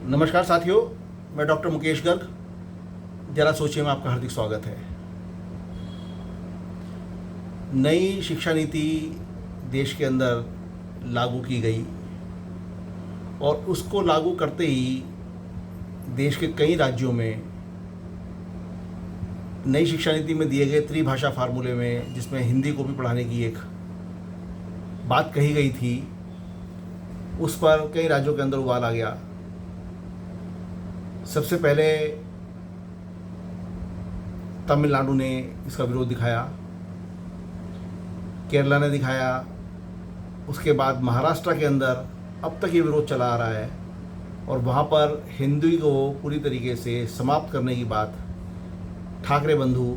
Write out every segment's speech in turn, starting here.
नमस्कार साथियों, मैं डॉक्टर मुकेश गर्ग। जरा सोचिए में आपका हार्दिक स्वागत है। नई शिक्षा नीति देश के अंदर लागू की गई और उसको लागू करते ही देश के कई राज्यों में नई शिक्षा नीति में दिए गए त्रिभाषा फार्मूले में, जिसमें हिंदी को भी पढ़ाने की एक बात कही गई थी, उस पर कई राज्यों के अंदर उबाल आ गया। सबसे पहले तमिलनाडु ने इसका विरोध दिखाया, केरला ने दिखाया, उसके बाद महाराष्ट्र के अंदर अब तक ये विरोध चला आ रहा है और वहाँ पर हिंदी को पूरी तरीके से समाप्त करने की बात ठाकरे बंधु,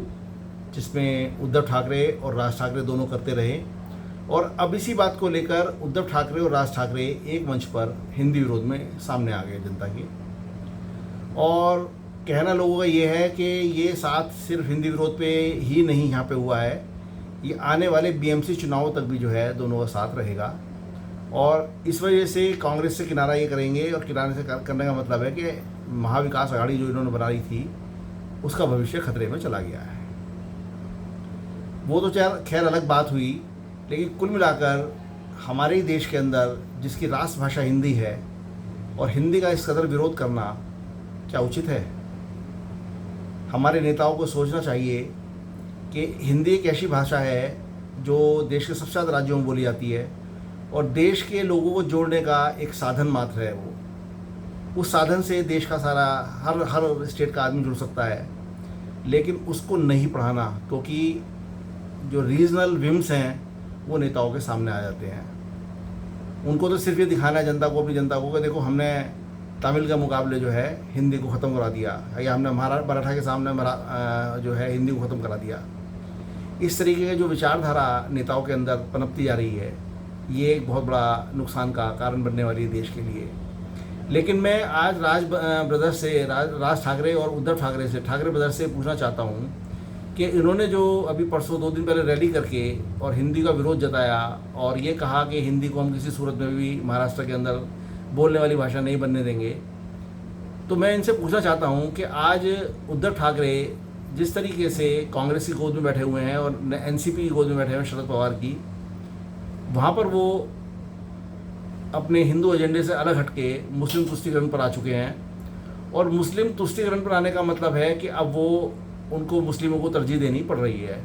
जिसमें उद्धव ठाकरे और राज ठाकरे दोनों करते रहे। और अब इसी बात को लेकर उद्धव ठाकरे और राज ठाकरे एक मंच पर हिंदी विरोध में सामने आ गए जनता के। और कहना लोगों का ये है कि ये साथ सिर्फ हिंदी विरोध पे ही नहीं यहाँ पे हुआ है, ये आने वाले बीएमसी चुनावों तक भी जो है दोनों का साथ रहेगा। और इस वजह से कांग्रेस से किनारा ये करेंगे, और किनारे से करने का मतलब है कि महाविकास आघाड़ी जो इन्होंने बना रही थी उसका भविष्य खतरे में चला गया है। वो तो खैर अलग बात हुई, लेकिन कुल मिलाकर हमारे ही देश के अंदर जिसकी राष्ट्रभाषा हिंदी है और हिंदी का इस कदर विरोध करना क्या उचित है? हमारे नेताओं को सोचना चाहिए कि हिंदी एक ऐसी भाषा है जो देश के सबसे ज़्यादा राज्यों में बोली जाती है और देश के लोगों को जोड़ने का एक साधन मात्र है। वो उस साधन से देश का सारा हर स्टेट का आदमी जुड़ सकता है, लेकिन उसको नहीं पढ़ाना, क्योंकि जो रीजनल विम्स हैं वो नेताओं के सामने आ जाते हैं। उनको तो सिर्फ ये दिखाना है जनता को, अपनी जनता को, कि देखो हमने तमिल के मुकाबले जो है हिंदी को ख़त्म करा दिया, या हमने मराठा के सामने जो है हिंदी को ख़त्म करा दिया। इस तरीके के जो विचारधारा नेताओं के अंदर पनपती जा रही है, ये एक बहुत बड़ा नुकसान का कारण बनने वाली है देश के लिए। लेकिन मैं आज राज ठाकरे और उद्धव ठाकरे से, ठाकरे ब्रदर्स से पूछना चाहता हूँ कि इन्होंने जो अभी परसों 2 दिन पहले रैली करके और हिंदी का विरोध जताया और ये कहा कि हिंदी को हम किसी सूरत में भी महाराष्ट्र के अंदर बोलने वाली भाषा नहीं बनने देंगे, तो मैं इनसे पूछना चाहता हूं कि आज उद्धव ठाकरे जिस तरीके से कांग्रेस की गोद में बैठे हुए हैं और एनसीपी की गोद में बैठे हुए हैं शरद पवार की, वहाँ पर वो अपने हिंदू एजेंडे से अलग हटके मुस्लिम तुष्टीकरण पर आ चुके हैं। और मुस्लिम तुष्टीकरण पर आने का मतलब है कि अब वो उनको मुस्लिमों को तरजीह देनी पड़ रही है।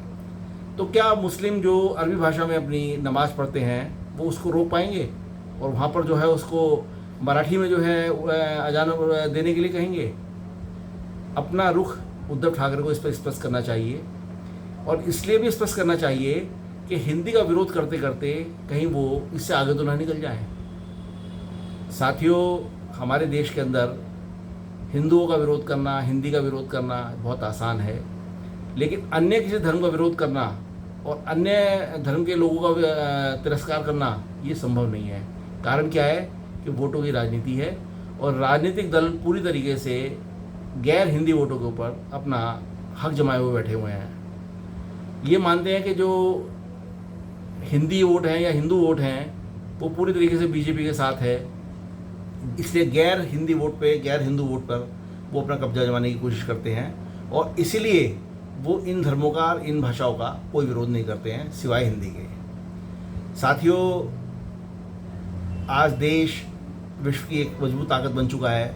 तो क्या मुस्लिम जो अरबी भाषा में अपनी नमाज़ पढ़ते हैं वो उसको रोक पाएंगे और वहाँ पर जो है उसको मराठी में जो है अजान देने के लिए कहेंगे? अपना रुख उद्धव ठाकरे को इस पर स्पष्ट करना चाहिए, और इसलिए भी स्पष्ट करना चाहिए कि हिंदी का विरोध करते करते कहीं वो इससे आगे तो ना निकल जाए। साथियों, हमारे देश के अंदर हिंदुओं का विरोध करना, हिंदी का विरोध करना बहुत आसान है, लेकिन अन्य किसी धर्म का विरोध करना और अन्य धर्म के लोगों का तिरस्कार करना ये संभव नहीं है। कारण क्या है कि वोटों की राजनीति है और राजनीतिक दल पूरी तरीके से गैर हिंदी वोटों के ऊपर अपना हक जमाए हुए बैठे हुए हैं। ये मानते हैं कि जो हिंदी वोट हैं या हिंदू वोट हैं वो पूरी तरीके से बीजेपी के साथ है, इसलिए गैर हिंदी वोट पे, गैर हिंदू वोट पर वो अपना कब्जा जमाने की कोशिश करते हैं और इसीलिए वो इन धर्मों का, इन भाषाओं का कोई विरोध नहीं करते हैं सिवाय हिंदी के। साथियों, आज देश विश्व की एक मजबूत ताकत बन चुका है।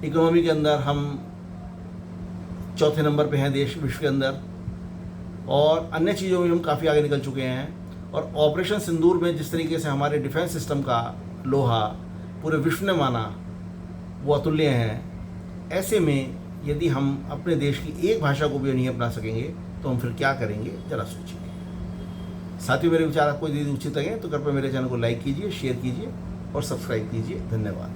इकोनॉमी के अंदर हम 4थे नंबर पे हैं देश विश्व के अंदर, और अन्य चीज़ों में हम काफ़ी आगे निकल चुके हैं। और ऑपरेशन सिंदूर में जिस तरीके से हमारे डिफेंस सिस्टम का लोहा पूरे विश्व ने माना वो अतुल्य हैं। ऐसे में यदि हम अपने देश की एक भाषा को भी नहीं अपना सकेंगे तो हम फिर क्या करेंगे, जरा सोचिए। साथियों, मेरे विचार आपको यदि उचित लगे तो कृपया मेरे चैनल को लाइक कीजिए, शेयर कीजिए और सब्सक्राइब कीजिए। धन्यवाद।